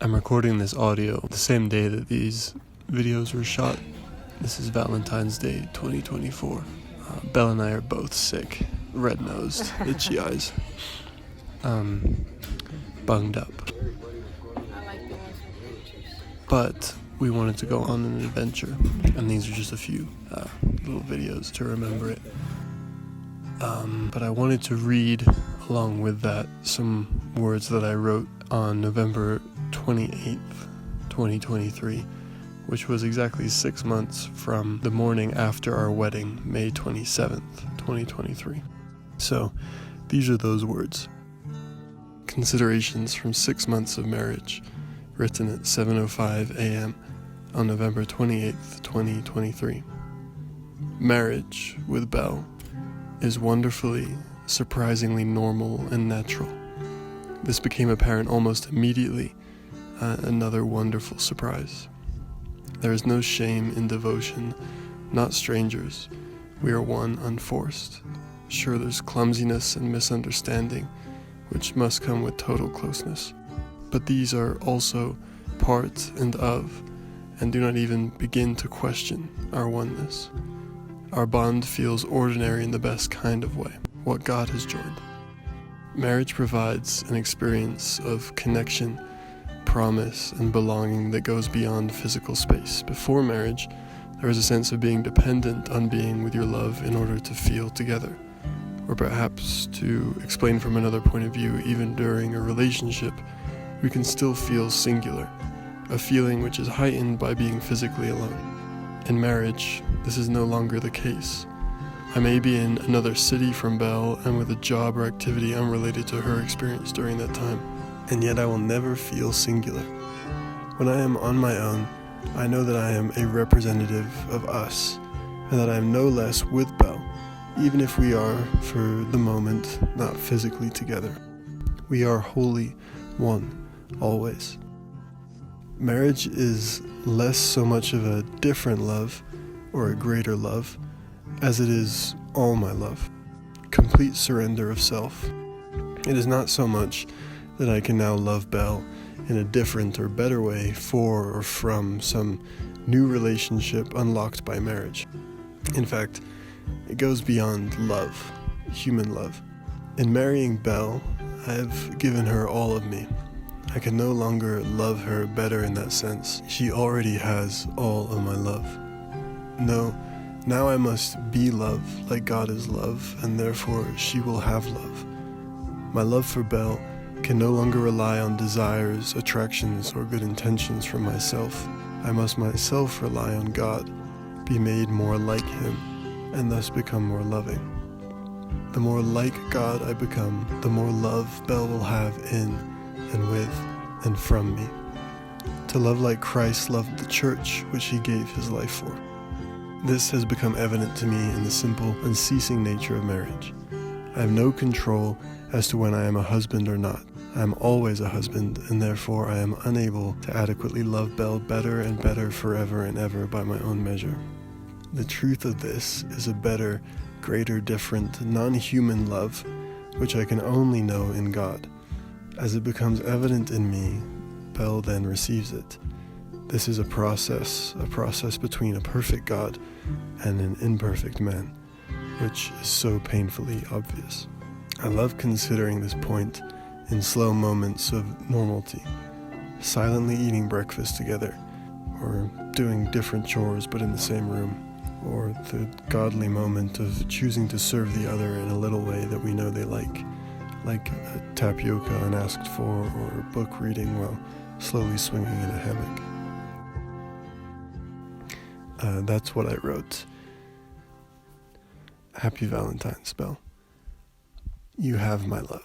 I'm recording this audio the same day that these videos were shot. This is Valentine's Day 2024. Bel and I are both sick, red-nosed, itchy eyes, bunged up. I like the ones with pictures. But we wanted to go on an adventure, and these are just a few little videos to remember it. But I wanted to read, along with that, some words that I wrote on November 28th, 2023, which was exactly 6 months from the morning after our wedding, May 27th, 2023. So, these are those words. Considerations from 6 months of marriage, written at 7:05 a.m. on November 28th, 2023. Marriage with Bel is wonderfully, surprisingly normal and natural. This became apparent almost immediately. Another wonderful surprise. There is no shame in devotion, not strangers. We are one unforced. Sure, there's clumsiness and misunderstanding, which must come with total closeness. But these are also part and of, and do not even begin to question our oneness. Our bond feels ordinary in the best kind of way, what God has joined. Marriage provides an experience of connection, promise, and belonging that goes beyond physical space. Before marriage, there is a sense of being dependent on being with your love in order to feel together. Or perhaps, to explain from another point of view, even during a relationship, we can still feel singular, a feeling which is heightened by being physically alone. In marriage, this is no longer the case. I may be in another city from Bel and with a job or activity unrelated to her experience during that time, and yet I will never feel singular. When I am on my own, I know that I am a representative of us, and that I am no less with Bel, even if we are, for the moment, not physically together. We are wholly one, always. Marriage is less so much of a different love, or a greater love, as it is all my love. Complete surrender of self. It is not so much that I can now love Bel in a different or better way for or from some new relationship unlocked by marriage. In fact, it goes beyond love, human love. In marrying Bel, I have given her all of me. I can no longer love her better in that sense. She already has all of my love. No, now I must be love like God is love, and therefore she will have love. My love for Bel can no longer rely on desires, attractions, or good intentions from myself. I must myself rely on God, be made more like Him, and thus become more loving. The more like God I become, the more love Bel will have in and with and from me. To love like Christ loved the church, which He gave His life for. This has become evident to me in the simple, unceasing nature of marriage. I have no control as to when I am a husband or not. I am always a husband, and therefore I am unable to adequately love Bel better and better forever and ever by my own measure. The truth of this is a better, greater, different, non-human love, which I can only know in God. As it becomes evident in me, Bel then receives it. This is a process between a perfect God and an imperfect man, which is so painfully obvious. I love considering this point in slow moments of normalcy, silently eating breakfast together, or doing different chores but in the same room, or the godly moment of choosing to serve the other in a little way that we know they like a tapioca unasked for, or a book reading while slowly swinging in a hammock. That's what I wrote. Happy Valentine's, Bel. You have my love.